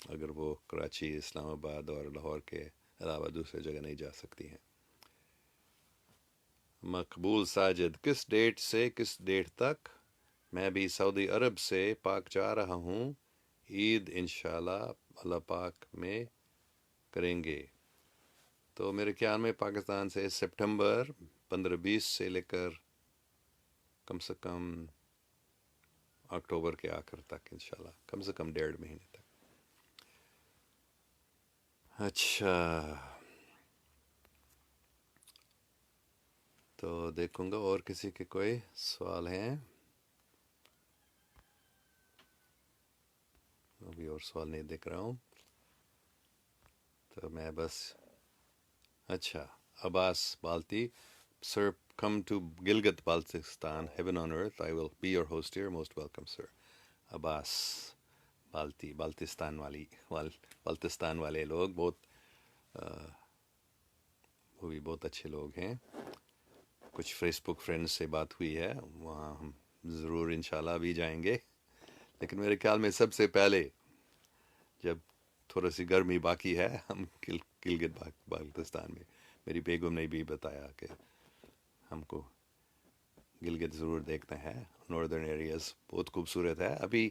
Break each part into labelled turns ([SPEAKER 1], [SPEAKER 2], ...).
[SPEAKER 1] اگر وہ کراچی، اسلام آباد اور لاہور کے علاوہ دوسرے جگہ نہیں جا سکتی ہیں۔ مقبول ساجد، کس ڈیٹ سے کس ڈیٹ تک؟ میں بھی سعودی عرب سے پاک جا رہا ہوں، عید انشاءاللہ اللہ پاک میں کریں گے۔ تو میرے خیال میں پاکستان سے سپٹمبر 15-20 سے لے کر کم سے کم اکتوبر کے آخر تک انشاءاللہ، کم سے کم 1.5 مہینے تک۔ اچھا، تو دیکھوں گا اور کسی کے کوئی سوال ہیں؟ ابھی اور سوال نہیں دیکھ رہا ہوں، تو میں بس اچھا عباس بالتی، سر come to Gilgit Baltistan, heaven on earth. I will be your host here. Most welcome, sir. عباس بالتی، بالتستان والے لوگ بہت وہ بھی بہت اچھے لوگ ہیں۔ کچھ فیس بک فرینڈ سے بات ہوئی ہے، وہاں ہم ضرور انشاءاللہ بھی جائیں گے، لیکن میرے خیال میں سب سے پہلے جب تھوڑا سی گرمی باقی ہے ہم گلگت بالتستان میں، میری بیگم نے بھی بتایا کہ ہم کو گلگت ضرور دیکھنا ہے، ناردرن ایریاز بہت خوبصورت ہے۔ ابھی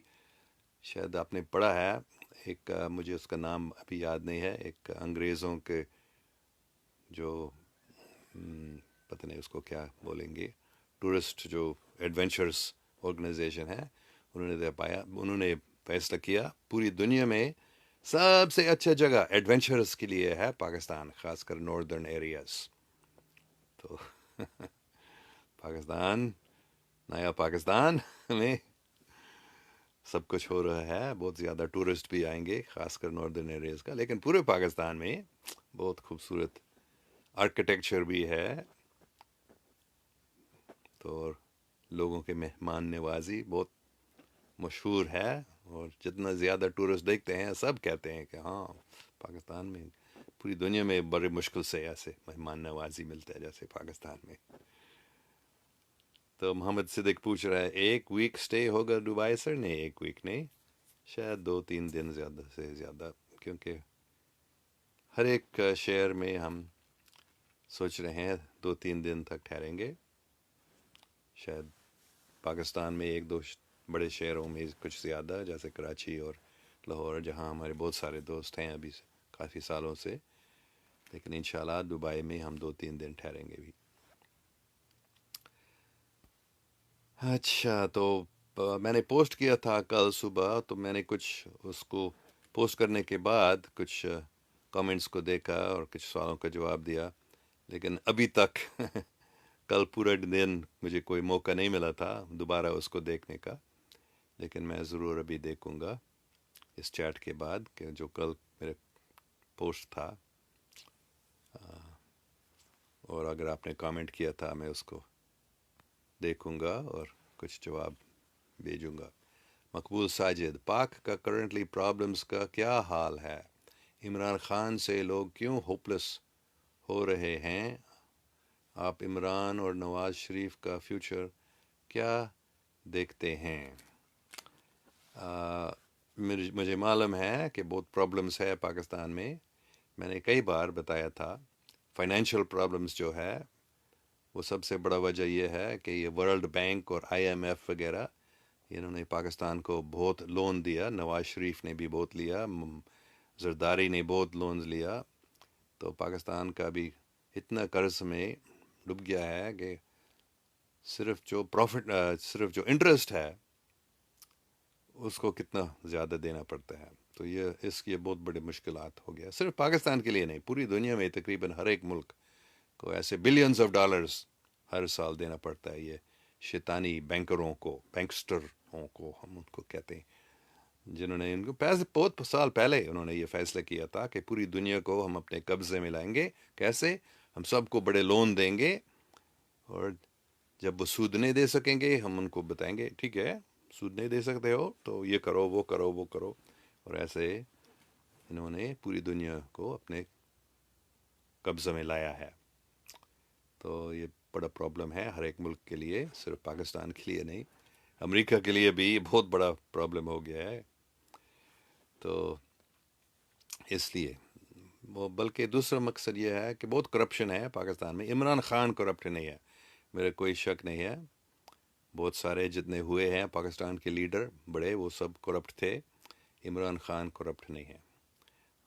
[SPEAKER 1] شاید آپ نے پڑھا ہے ایک مجھے اس کا نام ابھی یاد نہیں ہے، ایک انگریزوں کے جو پتہ نہیں اس کو کیا بولیں گے، ٹورسٹ جو ایڈونچرس آرگنائزیشن ہے، انہوں نے فیصلہ کیا پوری دنیا میں سب سے اچھا جگہ ایڈونچرس کے لیے ہے پاکستان، خاص کر ناردرن ایریاز۔ تو پاکستان، نیا پاکستان میں سب کچھ ہو رہا ہے، بہت زیادہ ٹورسٹ بھی آئیں گے خاص کر ناردرن ایریاز کا، لیکن پورے پاکستان میں بہت خوبصورت آرکیٹیکچر بھی ہے، تو لوگوں کے مہمان نوازی بہت مشہور ہے، اور جتنا زیادہ ٹورسٹ دیکھتے ہیں سب کہتے ہیں کہ ہاں پاکستان میں پوری دنیا میں بڑے مشکل سے ایسے مہمان نوازی ملتا ہے جیسے پاکستان میں۔ تو محمد صدیق پوچھ رہا ہے 1 ویک سٹے ہوگا دبئی؟ سر نہیں، 1 ویک نہیں، شاید 2-3 دن زیادہ سے زیادہ، کیونکہ ہر ایک شہر میں ہم سوچ رہے ہیں 2-3 دن تک ٹھہریں گے، شاید پاکستان میں 1-2 بڑے شہروں میں کچھ زیادہ، جیسے کراچی اور لاہور، جہاں ہمارے بہت سارے دوست ہیں ابھی کافی سالوں سے، لیکن انشاءاللہ دبئی میں ہم 2-3 دن ٹھہریں گے بھی۔ اچھا، تو میں نے پوسٹ کیا تھا کل صبح، تو میں نے کچھ اس کو پوسٹ کرنے کے بعد کچھ کامنٹس کو دیکھا اور کچھ سوالوں کا جواب دیا، لیکن ابھی تک کل پورا دن مجھے کوئی موقع نہیں ملا تھا دوبارہ اس کو دیکھنے کا، لیکن میں ضرور ابھی دیکھوں گا اس چیٹ کے بعد کہ جو کل میرے پوسٹ تھا، اور اگر آپ نے کامنٹ کیا تھا میں اس کو دیکھوں گا اور کچھ جواب بھیجوں گا۔ مقبول ساجد، پاک کا کرنٹلی پرابلمز کا کیا حال ہے؟ عمران خان سے لوگ کیوں ہوپلس ہو رہے ہیں؟ آپ عمران اور نواز شریف کا فیوچر کیا دیکھتے ہیں؟ مجھے معلوم ہے کہ بہت پرابلمس ہے پاکستان میں نے کئی بار بتایا تھا، فائنینشیل پرابلمس جو ہے وہ سب سے بڑا وجہ یہ ہے کہ یہ ورلڈ بینک اور IMF وغیرہ انہوں نے پاکستان کو بہت لون دیا، نواز شریف نے بھی بہت لیا، زرداری نے بہت لونز لیا، تو پاکستان کا بھی اتنا قرض میں ڈوب گیا ہے کہ صرف جو انٹرسٹ ہے اس کو کتنا زیادہ دینا پڑتا ہے، تو اس کی بہت بڑی مشکلات ہو گیا، صرف پاکستان کے لیے نہیں، پوری دنیا میں تقریباً ہر ایک ملک کو ایسے بلینز آف ڈالرز ہر سال دینا پڑتا ہے، یہ شیطانی بینکروں کو، بینکسٹروں کو ہم ان کو کہتے ہیں، جنہوں نے ان کو بہت سال پہلے انہوں نے یہ فیصلہ کیا تھا کہ پوری دنیا کو ہم اپنے قبضے میں لائیں گے، کیسے؟ ہم سب کو بڑے لون دیں گے، اور جب وہ سود نہیں دے سکیں گے ہم ان کو بتائیں گے ٹھیک ہے سود نہیں دے سکتے ہو تو یہ کرو وہ کرو وہ کرو، اور ایسے انہوں نے پوری دنیا کو اپنے قبضے میں لایا ہے، تو یہ بڑا پرابلم ہے ہر ایک ملک کے لیے، صرف پاکستان کے لیے نہیں، امریکہ کے لیے بھی یہ بہت بڑا پرابلم ہو گیا ہے۔ تو اس لیے وہ، بلکہ دوسرا مقصد یہ ہے کہ بہت کرپشن ہے پاکستان میں. عمران خان کرپٹ نہیں ہے، میرا کوئی شک نہیں ہے. بہت سارے جتنے ہوئے ہیں پاکستان کے لیڈر بڑے، وہ سب کرپٹ تھے. عمران خان کرپٹ نہیں ہے،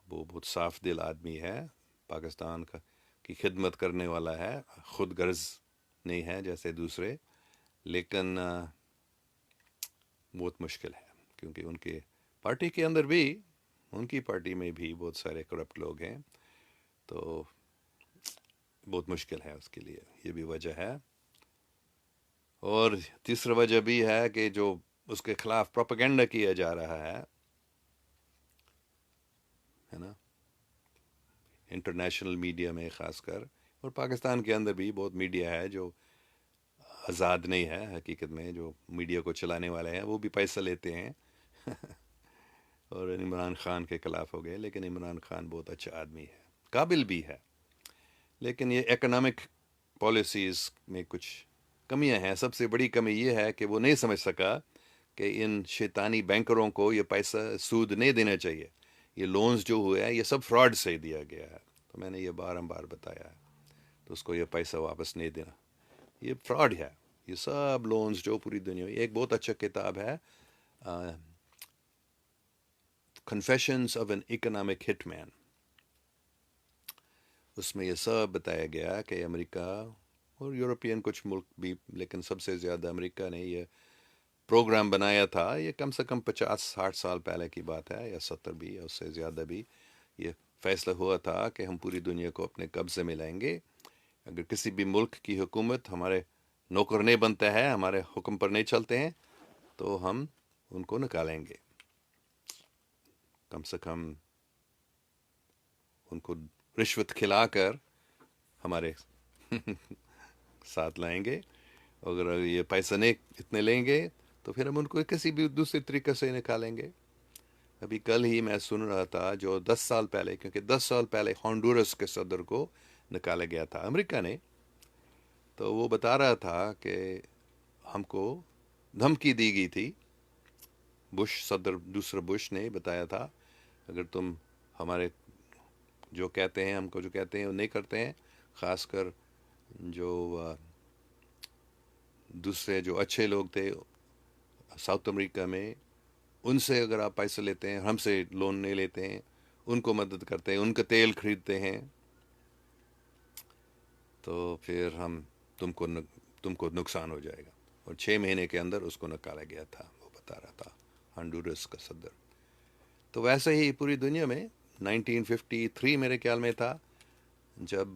[SPEAKER 1] وہ بہت صاف دل آدمی ہے، پاکستان کی خدمت کرنے والا ہے، خود غرض نہیں ہے جیسے دوسرے. لیکن بہت مشکل ہے، کیونکہ ان کے پارٹی کے اندر بھی، ان کی پارٹی میں بھی بہت سارے کرپٹ لوگ ہیں. تو بہت مشکل ہے اس کے لیے، یہ بھی وجہ ہے. اور تیسرا وجہ بھی ہے کہ جو اس کے خلاف پروپیگنڈا کیا جا رہا ہے نا، انٹرنیشنل میڈیا میں خاص کر، اور پاکستان کے اندر بھی بہت میڈیا ہے جو آزاد نہیں ہے حقیقت میں. جو میڈیا کو چلانے والے ہیں وہ بھی پیسہ لیتے ہیں اور عمران خان کے خلاف ہو گئے. لیکن عمران خان بہت اچھا آدمی ہے، قابل بھی ہے. لیکن یہ اکنامک پالیسیز میں کچھ کمیاں ہیں. سب سے بڑی کمی یہ ہے کہ وہ نہیں سمجھ سکا کہ ان شیطانی بینکروں کو یہ پیسہ سود نہیں دینا چاہیے. یہ لونز جو ہوئے ہیں یہ سب فراڈ سے دیا گیا ہے. تو میں نے یہ بار بتایا ہے. تو اس کو یہ پیسہ واپس نہیں دینا، یہ فراڈ ہے. یہ سب لونز جو پوری دنیا میں، ایک بہت اچھا کتاب ہے کنفیشنز آف این اکنامک ہٹ مین. اس میں یہ سب بتایا گیا کہ امریکہ اور یورپین کچھ ملک بھی، لیکن سب سے زیادہ امریکہ نے یہ پروگرام بنایا تھا. یہ کم سے کم 50-60 سال پہلے کی بات ہے، یا 70 بھی، یا اس سے زیادہ بھی. یہ فیصلہ ہوا تھا کہ ہم پوری دنیا کو اپنے قبضے میں لائیں گے. اگر کسی بھی ملک کی حکومت ہمارے نوکر نہیں بنتا ہے، ہمارے حکم پر نہیں چلتے ہیں، تو ہم ان کو نکالیں گے. کم سے کم ان کو رشوت کھلا کر ہمارے ساتھ لائیں گے. اگر یہ پیسہ نہیں اتنے لیں گے تو پھر ہم ان کو کسی بھی دوسرے طریقے سے نکالیں گے. ابھی کل ہی میں سن رہا تھا، جو 10 سال پہلے، کیونکہ 10 سال پہلے ہانڈورس کے صدر کو نکالا گیا تھا امریکہ نے، تو وہ بتا رہا تھا کہ ہم کو دھمکی دی گئی تھی. بش صدر، دوسرا بش نے بتایا تھا، اگر تم ہمارے جو کہتے ہیں، ہم کو جو کہتے ہیں وہ نہیں کرتے ہیں، خاص کر جو دوسرے جو اچھے لوگ تھے ساؤتھ امریکہ میں، ان سے اگر آپ پیسے لیتے ہیں، ہم سے لون نہیں لیتے ہیں، ان کو مدد کرتے ہیں، ان کا تیل خریدتے ہیں، تو پھر تم کو نقصان ہو جائے گا. اور 6 مہینے کے اندر اس کو نکالا گیا تھا، وہ بتا رہا تھا ہانڈورس کا صدر. تو ویسے ہی پوری دنیا میں 1953 میرے خیال میں تھا، جب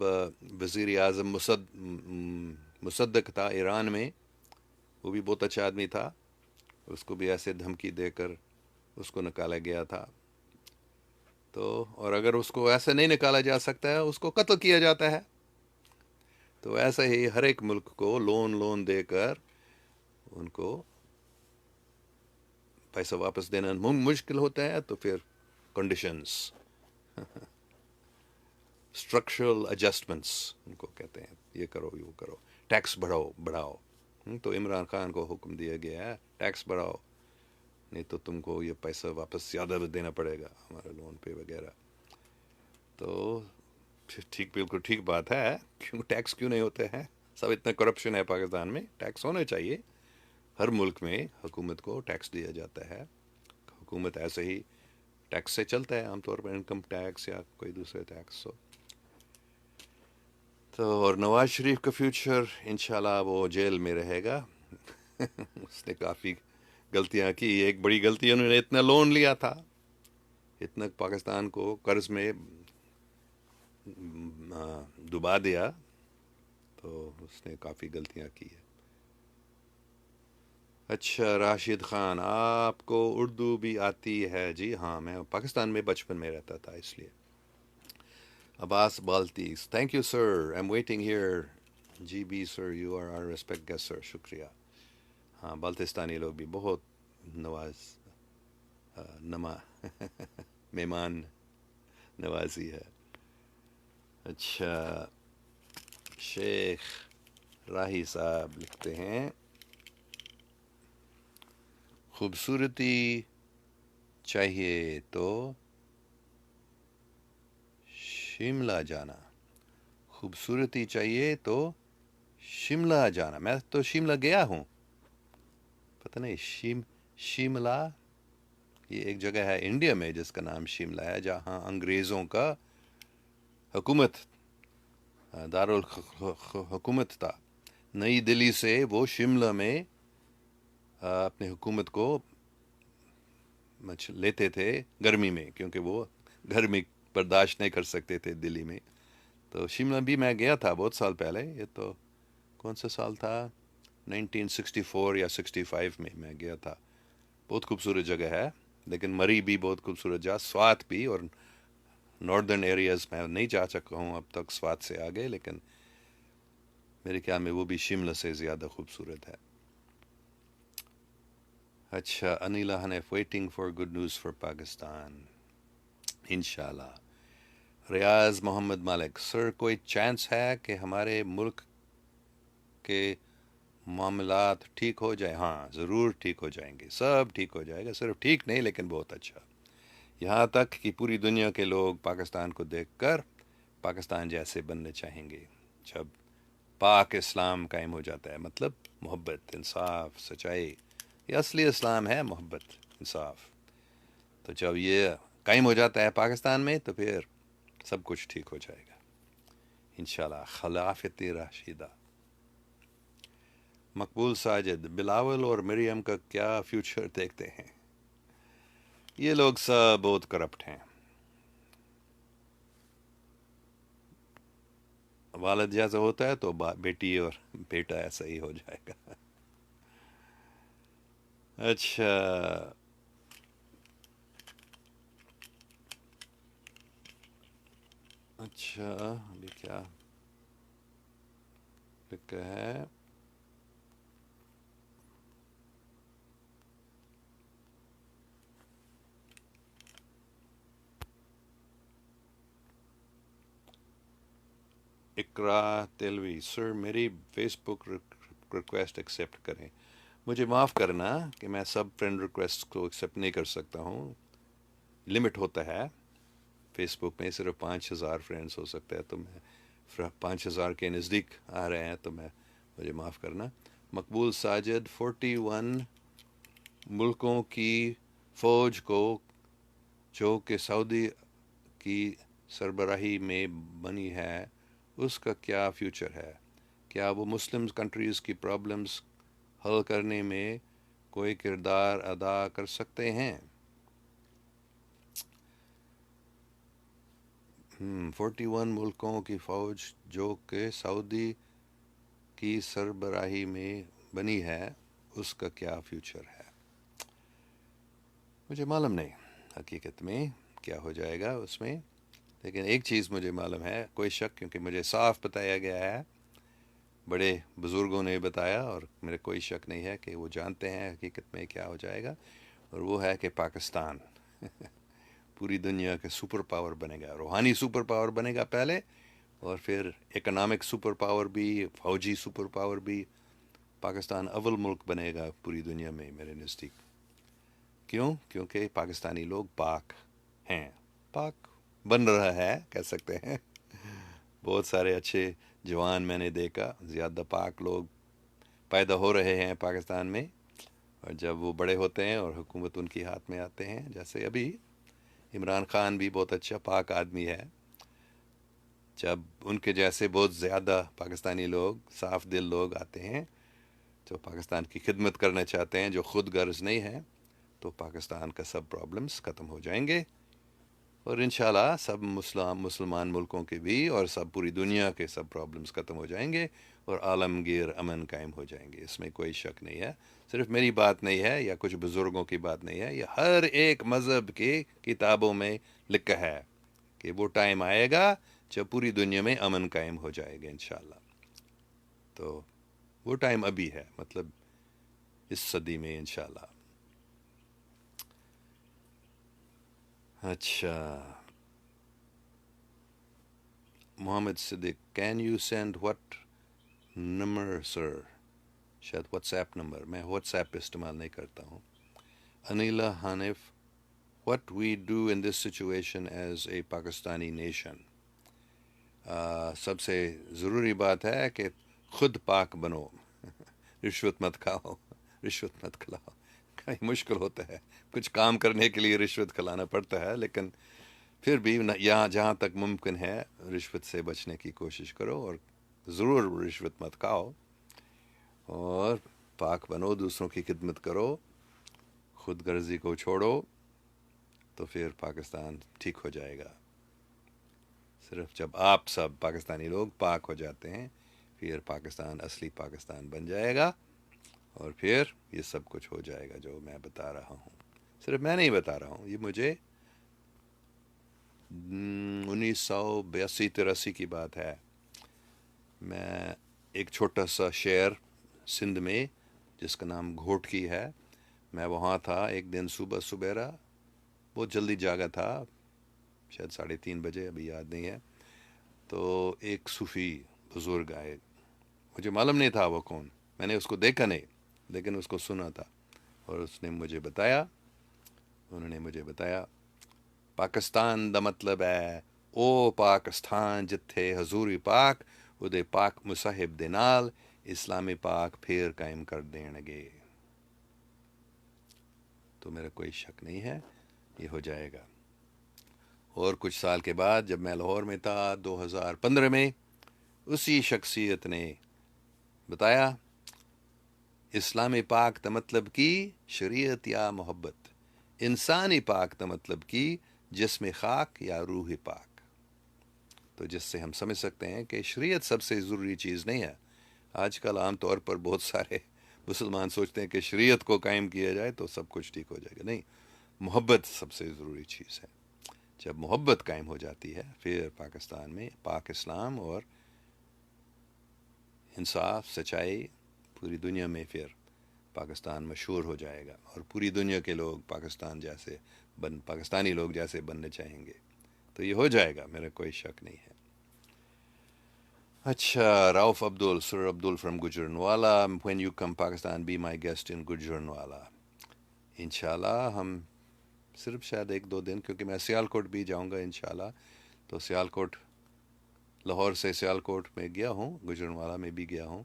[SPEAKER 1] وزیر اعظم مصدق تھا ایران میں. وہ بھی بہت اچھا آدمی تھا، اس کو بھی ایسے دھمکی دے کر اس کو نکالا گیا تھا. تو اور اگر اس کو ایسے نہیں نکالا جا سکتا ہے، اس کو قتل کیا جاتا ہے. تو ایسا ہی ہر ایک ملک کو لون دے کر ان کو پیسہ واپس دینا مشکل ہوتا ہے. تو پھر کنڈیشنز، اسٹرکچرل ایڈجسٹمنٹس ان کو کہتے ہیں، یہ کرو، وہ کرو، ٹیکس بڑھاؤ. تو عمران خان کو حکم دیا گیا ہے ٹیکس بڑھاؤ، نہیں تو تم کو یہ پیسہ واپس زیادہ دینا پڑے گا ہمارے لون پہ وغیرہ. تو بالکل ٹھیک بات ہے. کیوں ٹیکس کیوں نہیں ہوتے ہیں؟ سب اتنا کرپشن ہے پاکستان میں. ٹیکس ہونا چاہیے. ہر ملک میں حکومت کو ٹیکس دیا جاتا ہے. حکومت ایسے ہی ٹیکس سے چلتا ہے عام طور پر، انکم ٹیکس یا کوئی دوسرے ٹیکس. تو اور نواز شریف کا فیوچر انشاءاللہ وہ جیل میں رہے گا. اس نے کافی غلطیاں کی. ایک بڑی غلطی، انہوں نے اتنا لون لیا تھا، اتنا پاکستان کو قرض میں ڈبا دیا. تو اس نے کافی غلطیاں کی ہے. اچھا راشد خان، آپ کو اردو بھی آتی ہے؟ جی ہاں، میں پاکستان میں بچپن میں رہتا تھا اس لیے. عباس بالتیس، thank you sir, I am waiting here. جی بی sir, you are our respect guest sir, شکریہ. ہاں، بالتستانی لوگ بھی بہت نواز نما مہمان نوازی ہے. اچھا، شیخ راہی صاحب لکھتے ہیں، خوبصورتی چاہیے تو شملہ جانا، خوبصورتی چاہیے تو شملہ جانا. میں تو شملہ گیا ہوں، پتہ نہیں شملہ یہ ایک جگہ ہے انڈیا میں جس کا نام شملہ ہے، جہاں انگریزوں کا حکومت دارالحکومت تھا. نئی دلی سے وہ شملہ میں اپنی حکومت کو لیتے تھے گرمی میں، کیونکہ وہ گرمی برداشت نہیں کر سکتے تھے دلی میں. تو شملہ بھی میں گیا تھا بہت سال پہلے. یہ تو کون سا سال تھا، 1964 یا 65 میں گیا تھا. بہت خوبصورت جگہ ہے، لیکن مری بھی بہت خوبصورت جگہ، سوات بھی. اور ناردرن ایریاز میں نہیں جا سکا ہوں اب تک سوات سے آگے، لیکن میرے خیال میں وہ بھی شملہ سے زیادہ خوبصورت ہے. اچھا، Aneela Hanif waiting for good news for Pakistan انشاءاللہ. ریاض محمد مالک، سر کوئی چانس ہے کہ ہمارے ملک کے معاملات ٹھیک ہو جائیں؟ ہاں ضرور ٹھیک ہو جائیں گے، سب ٹھیک ہو جائے گا. صرف ٹھیک نہیں لیکن بہت اچھا. یہاں تک کہ پوری دنیا کے لوگ پاکستان کو دیکھ کر پاکستان جیسے بننے چاہیں گے. جب پاک اسلام قائم ہو جاتا ہے، مطلب محبت، انصاف، سچائی، یہ اصلی اسلام ہے، محبت، انصاف. تو جب یہ قائم ہو جاتا ہے پاکستان میں تو پھر سب کچھ ٹھیک ہو جائے گا انشاءاللہ. خلافت راشدہ. مقبول ساجد، بلاول اور مریم کا کیا فیوچر دیکھتے ہیں؟ یہ لوگ سب بہت کرپٹ ہیں. والد جیسا ہوتا ہے تو بیٹی اور بیٹا ایسا ہی ہو جائے گا. اچھا، اچھا ابھی کیا لکھا ہے؟ اقرا تلوی، سر میری فیس بک ریکویسٹ ایکسیپٹ کریں. مجھے معاف کرنا کہ میں سب فرینڈ ریکویسٹ کو ایکسیپٹ نہیں کر سکتا ہوں. لمٹ ہوتا ہے فیس بک میں، صرف 5,000 فرینڈس ہو سکتا ہے. تو میں 5,000 کے نزدیک آ رہے ہیں، تو مجھے معاف کرنا. مقبول ساجد، 41 ملکوں کی فوج کو جو کہ سعودی کی سربراہی میں بنی ہے، اس کا کیا فیوچر ہے؟ کیا وہ مسلم کنٹریز کی پرابلمز حل کرنے میں کوئی کردار ادا کر سکتے ہیں؟ 41 ملکوں کی فوج جو کہ سعودی کی سربراہی میں بنی ہے، اس کا کیا فیوچر ہے؟ مجھے معلوم نہیں حقیقت میں کیا ہو جائے گا اس میں، لیکن ایک چیز مجھے معلوم ہے، کوئی شک، کیونکہ مجھے صاف بتایا گیا ہے، بڑے بزرگوں نے بتایا، اور میرے کوئی شک نہیں ہے کہ وہ جانتے ہیں حقیقت میں کیا ہو جائے گا. اور وہ ہے کہ پاکستان پوری دنیا کے سپر پاور بنے گا. روحانی سپر پاور بنے گا پہلے، اور پھر اکنامک سپر پاور بھی، فوجی سپر پاور بھی. پاکستان اول ملک بنے گا پوری دنیا میں میرے نزدیک. کیوں؟ کیونکہ پاکستانی لوگ پاک ہیں، پاک بن رہا ہے کہہ سکتے ہیں. بہت سارے اچھے جوان میں نے دیکھا، زیادہ پاک لوگ پیدا ہو رہے ہیں پاکستان میں. اور جب وہ بڑے ہوتے ہیں اور حکومت ان کے ہاتھ میں آتے ہیں، جیسے ابھی عمران خان بھی بہت اچھا پاک آدمی ہے. جب ان کے جیسے بہت زیادہ پاکستانی لوگ، صاف دل لوگ آتے ہیں جو پاکستان کی خدمت کرنا چاہتے ہیں، جو خود غرض نہیں ہیں، تو پاکستان کا سب پرابلمز ختم ہو جائیں گے. اور انشاءاللہ سب مسلمان ملکوں کے بھی، اور سب پوری دنیا کے سب پرابلمز ختم ہو جائیں گے، اور عالمگیر امن قائم ہو جائیں گے. اس میں کوئی شک نہیں ہے. صرف میری بات نہیں ہے یا کچھ بزرگوں کی بات نہیں ہے، یہ ہر ایک مذہب کی کتابوں میں لکھا ہے کہ وہ ٹائم آئے گا جب پوری دنیا میں امن قائم ہو جائے گا انشاءاللہ. تو وہ ٹائم ابھی ہے، مطلب اس صدی میں انشاءاللہ. اچھا، Muhammad Siddique, can you send what number sir? شاید واٹس ایپ نمبر، میں واٹس ایپ استعمال نہیں کرتا ہوں. Aneela Hanif, what we do in this situation as a Pakistani nation? سب سے ضروری بات ہے کہ خود پاک بنو، رشوت مت کھاؤ، رشوت مت کھلاؤ۔ کہیں مشکل ہوتا ہے، کچھ کام کرنے کے لیے رشوت کھلانا پڑتا ہے، لیکن پھر بھی یہاں جہاں تک ممکن ہے رشوت سے بچنے کی کوشش کرو، اور ضرور رشوت مت کھاؤ، اور پاک بنو، دوسروں کی خدمت کرو، خود غرضی کو چھوڑو، تو پھر پاکستان ٹھیک ہو جائے گا۔ صرف جب آپ سب پاکستانی لوگ پاک ہو جاتے ہیں، پھر پاکستان اصلی پاکستان بن جائے گا، اور پھر یہ سب کچھ ہو جائے گا جو میں بتا رہا ہوں۔ صرف میں نہیں بتا رہا ہوں، یہ مجھے 1982-83 کی بات ہے۔ میں ایک چھوٹا سا شہر سندھ میں جس کا نام گھوٹکی ہے، میں وہاں تھا ایک دن صبح سبیرا، بہت جلدی جاگا تھا، شاید 3:30 بجے، ابھی یاد نہیں ہے۔ تو ایک صوفی بزرگ آئے، مجھے معلوم نہیں تھا وہ کون، میں نے اس کو دیکھا نہیں، لیکن اس کو سنا تھا، اور اس نے مجھے بتایا، انہوں نے مجھے بتایا پاکستان دا مطلب ہے او پاکستان جتھے حضوری پاک ادے پاک مصاحب دے نال اسلامی پاک پھر قائم کر دین گے۔ تو میرا کوئی شک نہیں ہے یہ ہو جائے گا۔ اور کچھ سال کے بعد جب میں لاہور میں تھا 2015 میں، اسی شخصیت نے بتایا اسلامی پاک کا مطلب کی شریعت یا محبت، انسانی پاک کا مطلب کی جسم خاک یا روح پاک۔ تو جس سے ہم سمجھ سکتے ہیں کہ شریعت سب سے ضروری چیز نہیں ہے۔ آج کل عام طور پر بہت سارے مسلمان سوچتے ہیں کہ شریعت کو قائم کیا جائے تو سب کچھ ٹھیک ہو جائے گا، نہیں، محبت سب سے ضروری چیز ہے۔ جب محبت قائم ہو جاتی ہے پھر پاکستان میں پاک اسلام اور انصاف سچائی پوری دنیا میں، پھر پاکستان مشہور ہو جائے گا، اور پوری دنیا کے لوگ پاکستانی لوگ جیسے بننے چاہیں گے، تو یہ ہو جائے گا، میرا کوئی شک نہیں ہے۔ اچھا، Rauf Abdul, sir Abdul from Gujranwala, when you come Pakistan be my guest in Gujranwala. انشاءاللہ ہم صرف شاید 1-2 دن، کیونکہ میں سیالکوٹ بھی جاؤں گا انشاءاللہ، تو سیالکوٹ، لاہور سے سیالکوٹ میں گیا ہوں، گجرنوالا میں بھی گیا ہوں،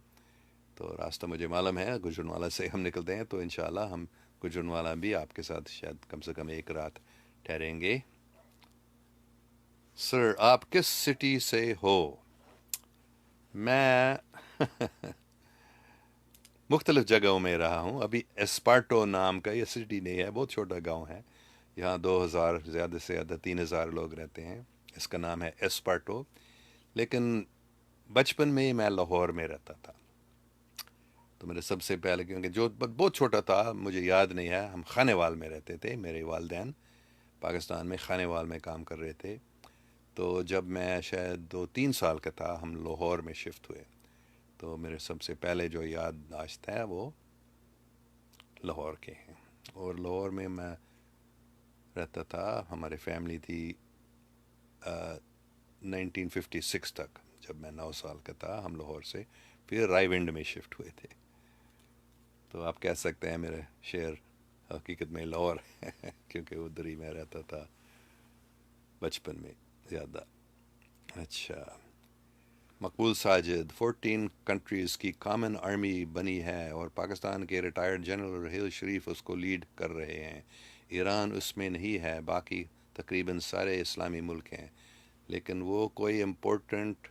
[SPEAKER 1] تو راستہ مجھے معلوم ہے، گجرنوالا سے ہم نکلتے ہیں تو انشاءاللہ ہم گجرنوالا بھی آپ کے ساتھ شاید کم سے کم ایک رات ٹھہریں گے۔ سر آپ کس سٹی سے ہو؟ میں مختلف جگہوں میں رہا ہوں، ابھی اسپارٹو نام کا یہ سٹی نہیں ہے، بہت چھوٹا گاؤں ہے، یہاں 2000 زیادہ سے زیادہ 3000 لوگ رہتے ہیں، اس کا نام ہے اسپارٹو۔ لیکن بچپن میں میں لاہور میں رہتا تھا، تو میرے سب سے پہلے، کیونکہ جو بہت چھوٹا تھا مجھے یاد نہیں ہے، ہم خانے وال میں رہتے تھے، میرے والدین پاکستان میں خانے وال میں کام کر رہے تھے، تو جب میں شاید 2-3 سال کا تھا ہم لاہور میں شفٹ ہوئے، تو میرے سب سے پہلے جو یادداشت ہے وہ لاہور کے ہیں، اور لاہور میں میں رہتا تھا، ہماری فیملی تھی 1956 تک، جب میں 9 سال کا تھا ہم لاہور سے پھر رائے ونڈ میں شفٹ ہوئے تھے، تو آپ کہہ سکتے ہیں میرے شہر حقیقت میں لاہور ہے کیونکہ ادھر ہی میں رہتا تھا بچپن میں زیادہ۔ اچھا، مقبول ساجد، 14 کنٹریز کی کامن آرمی بنی ہے اور پاکستان کے ریٹائرڈ جنرل رحیل شریف اس کو لیڈ کر رہے ہیں، ایران اس میں نہیں ہے، باقی تقریباً سارے اسلامی ملک ہیں، لیکن وہ کوئی امپورٹنٹ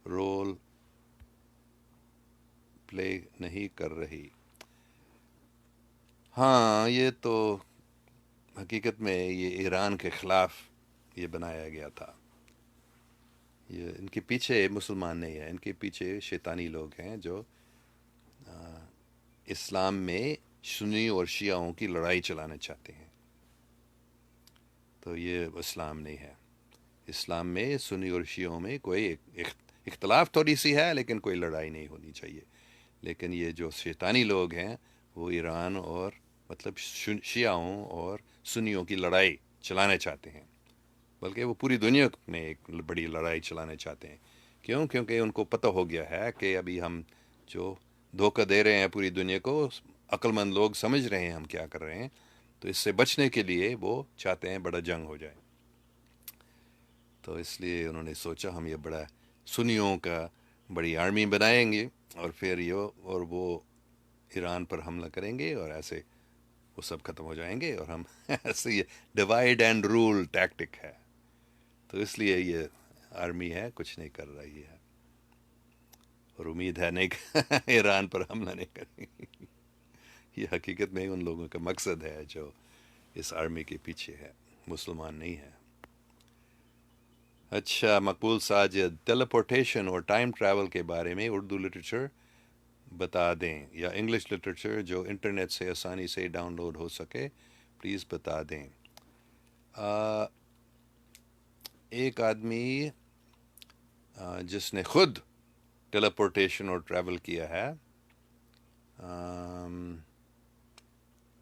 [SPEAKER 1] رول پلے نہیں کر رہی۔ ہاں، یہ تو حقیقت میں یہ ایران کے خلاف یہ بنایا گیا تھا، یہ ان کے پیچھے مسلمان نہیں ہیں، ان کے پیچھے شیطانی لوگ ہیں جو اسلام میں سنی اور شیعوں کی لڑائی چلانا چاہتے ہیں، تو یہ اسلام نہیں ہے۔ اسلام میں سنی اور شیعوں میں کوئی اختلاف تھوڑی سی ہے، لیکن کوئی لڑائی نہیں ہونی چاہیے، لیکن یہ جو شیطانی لوگ ہیں وہ ایران اور مطلب شیعوں اور سنیوں کی لڑائی چلانا چاہتے ہیں، بلکہ وہ پوری دنیا میں ایک بڑی لڑائی چلانا چاہتے ہیں۔ کیوں؟ کیونکہ ان کو پتہ ہو گیا ہے کہ ابھی ہم جو دھوکہ دے رہے ہیں پوری دنیا کو، عقل مند لوگ سمجھ رہے ہیں ہم کیا کر رہے ہیں، تو اس سے بچنے کے لیے وہ چاہتے ہیں بڑا جنگ ہو جائے، تو اس لیے انہوں نے سوچا ہم یہ بڑا سنیوں کا بڑی آرمی بنائیں گے، اور پھر وہ ایران پر حملہ کریں گے، اور ایسے وہ سب ختم ہو جائیں گے، اور ہم ایسے یہ ڈیوائڈ اینڈ رول ٹیکٹک ہے، تو اس لیے یہ آرمی ہے کچھ نہیں کر رہی ہے، اور امید ہے نہیں کہ ایران پر حملہ نہیں کریں گے۔ یہ حقیقت میں ان لوگوں کا مقصد ہے جو اس آرمی کے پیچھے ہے، مسلمان نہیں ہے۔ اچھا مقبول ساجد، ٹیلی پورٹیشن اور ٹائم ٹریول کے بارے میں اردو لٹریچر بتا دیں، یا انگلش لٹریچر جو انٹرنیٹ سے آسانی سے ڈاؤن لوڈ ہو سکے، پلیز بتا دیں۔ آ، ایک آدمی جس نے خود ٹیلی پورٹیشن اور ٹریول کیا ہے،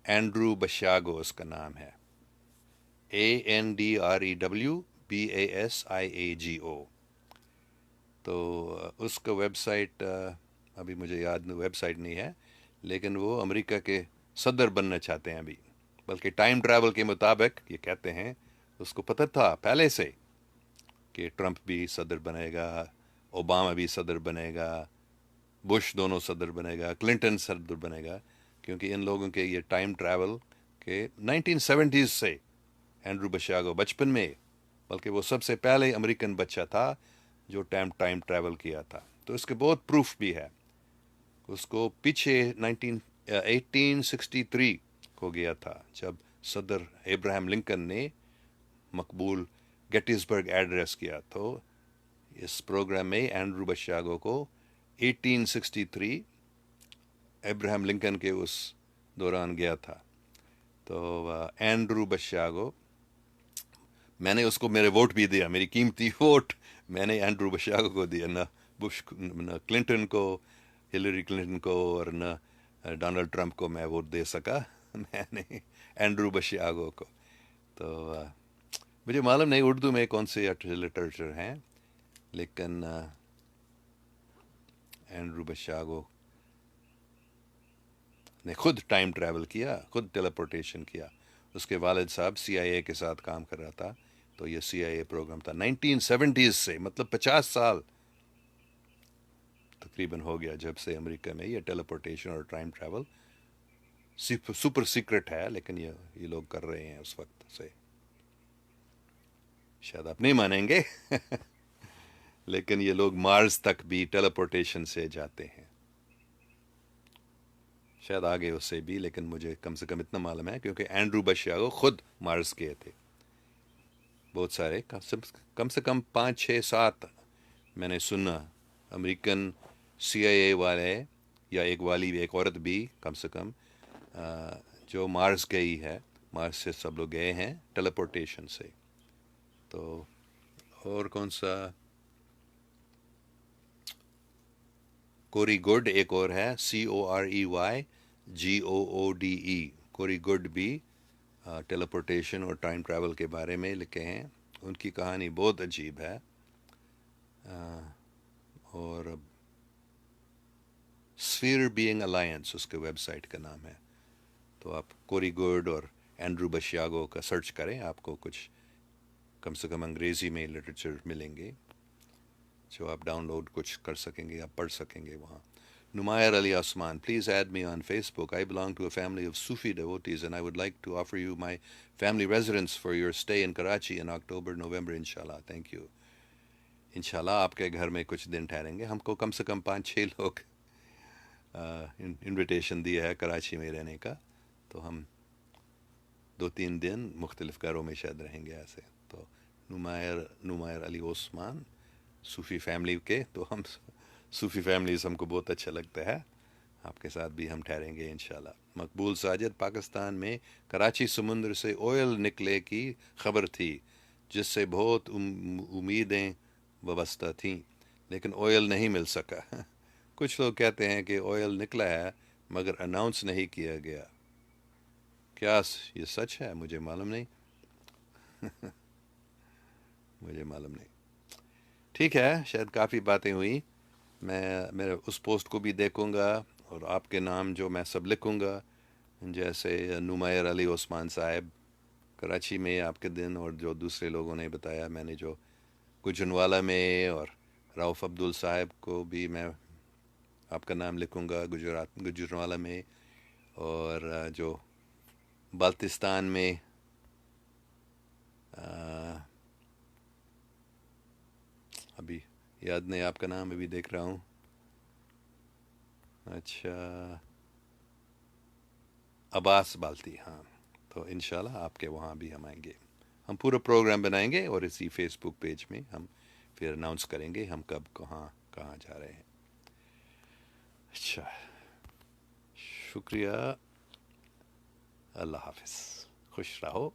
[SPEAKER 1] اینڈرو بشاگو اس کا نام ہے، ANDREWBASIAGO۔ تو اس کا ویب سائٹ ابھی مجھے یاد نہیں، ویب سائٹ نہیں ہے، لیکن وہ امریکہ کے صدر بننا چاہتے ہیں ابھی، بلکہ ٹائم ٹریول کے مطابق یہ کہتے ہیں اس کو پتہ تھا پہلے سے کہ ٹرمپ بھی صدر بنے گا، اوباما بھی صدر بنے گا، بش دونوں صدر بنے گا، کلنٹن صدر بنے گا، کیونکہ ان لوگوں کے یہ ٹائم ٹریول کے 1970s سے، اینڈرو بشاگو بچپن میں، بلکہ وہ سب سے پہلے امریکن بچہ تھا جو ٹائم ٹریول کیا تھا، تو اس کے بہت پروف بھی ہے۔ اس کو پیچھے 1863 کو گیا تھا، جب صدر ابراہیم لنکن نے مقبول گیٹسبرگ ایڈریس کیا، تو اس پروگرام میں اینڈرو بشاگو کو 1863 ابراہیم لنکن کے اس دوران گیا تھا۔ تو اینڈرو بشاگو، میں نے اس کو میرے ووٹ بھی دیا، میری قیمتی ووٹ میں نے اینڈرو بشاگو کو دیا، نہ بش نہ کلنٹن کو، ہلری کلنٹن کو، اور نہ ڈونلڈ ٹرمپ کو میں ووٹ دے سکا، میں نے اینڈرو بشاگو کو۔ تو مجھے معلوم نہیں اردو میں کون سے لٹریچر ہیں، لیکن اینڈرو بشاگو نے خود ٹائم ٹریول کیا، خود ٹیلی پورٹیشن کیا۔ اس کے والد صاحب CIA کے ساتھ کام کر رہا تھا، تو یہ CIA پروگرام تھا 1970s سے، مطلب 50 سال تقریباً ہو گیا جب سے امریکہ میں یہ ٹیلی پورٹیشن اور ٹائم ٹریول سپر سیکرٹ ہے، لیکن یہ لوگ کر رہے ہیں اس وقت سے۔ شاید آپ نہیں مانیں گے لیکن یہ لوگ مارس تک بھی ٹیلی پورٹیشن سے جاتے ہیں، شاید آگے اس سے بھی، لیکن مجھے کم سے کم اتنا معلوم ہے کیونکہ اینڈرو بشاگو خود مارس گئے تھے، بہت سارے، کم سے کم 5 6 7 میں نے سنا امریکن CIA والے، یا ایک والی بھی، ایک عورت بھی کم سے کم، جو مارس گئی ہے، مارس سے سب لوگ گئے ہیں ٹیلی پورٹیشن سے۔ تو اور کون سا، کوری گڈ ایک اور ہے، COREYGOODE، کوری گڈ بھی ٹیلی پورٹیشن اور ٹائم ٹریول کے بارے میں لکھے ہیں، ان کی کہانی بہت عجیب ہے، اور اسفیئر بینگ الائنس اس کے ویب سائٹ کا نام ہے۔ تو آپ کوری گڈ اور اینڈرو بشاگو کا سرچ کریں، آپ کو کچھ کم سے کم انگریزی میں لٹریچر ملیں گے جو آپ ڈاؤن لوڈ کچھ کر سکیں گے، آپ پڑھ سکیں گے وہاں۔ نمائر علی عثمان، please add me on Facebook. I belong to a family of Sufi devotees and I would like to offer you my family residence for your stay in Karachi in October, November, inshallah. Thank you. انشاءاللہ آپ کے گھر میں کچھ دن ٹھہریں گے، ہم کو کم سے کم 5 6 لوگ انویٹیشن دیا ہے کراچی میں رہنے کا، تو ہم 2 3 دن مختلف گھروں میں شاید رہیں گے ایسے۔ تو نمائر علی عثمان، صوفی فیملی کے، تو ہم صوفی فیملیز ہم کو بہت اچھا لگتا ہے، آپ کے ساتھ بھی ہم ٹھہریں گے انشاءاللہ۔ مقبول ساجد، پاکستان میں کراچی سمندر سے آئل نکلے کی خبر تھی جس سے بہت امیدیں وابستہ تھیں، لیکن آئل نہیں مل سکا۔ کچھ لوگ کہتے ہیں کہ آئل نکلا ہے مگر اناؤنس نہیں کیا گیا، کیا یہ سچ ہے؟ مجھے معلوم نہیں، مجھے معلوم نہیں۔ ٹھیک ہے، شاید کافی باتیں ہوئیں، میں اس پوسٹ کو بھی دیکھوں گا، اور آپ کے نام جو میں سب لکھوں گا، جیسے نمائر علی عثمان صاحب کراچی میں آپ کے دن، اور جو دوسرے لوگوں نے بتایا، میں نے جو گجرانوالہ میں اور رؤف عبدل صاحب کو بھی میں آپ کا نام لکھوں گا گجرانوالہ میں، اور جو بلتستان میں ابھی یاد نہیں آپ کا نام، ابھی دیکھ رہا ہوں. اچھا، عباس بالتی، ہاں. تو انشاءاللہ آپ کے وہاں بھی ہم آئیں گے. ہم پورا پروگرام بنائیں گے اور اسی فیس بک پیج میں ہم پھر اناؤنس کریں گے ہم کب کہاں جا رہے ہیں. اچھا، شکریہ. اللہ حافظ، خوش رہو.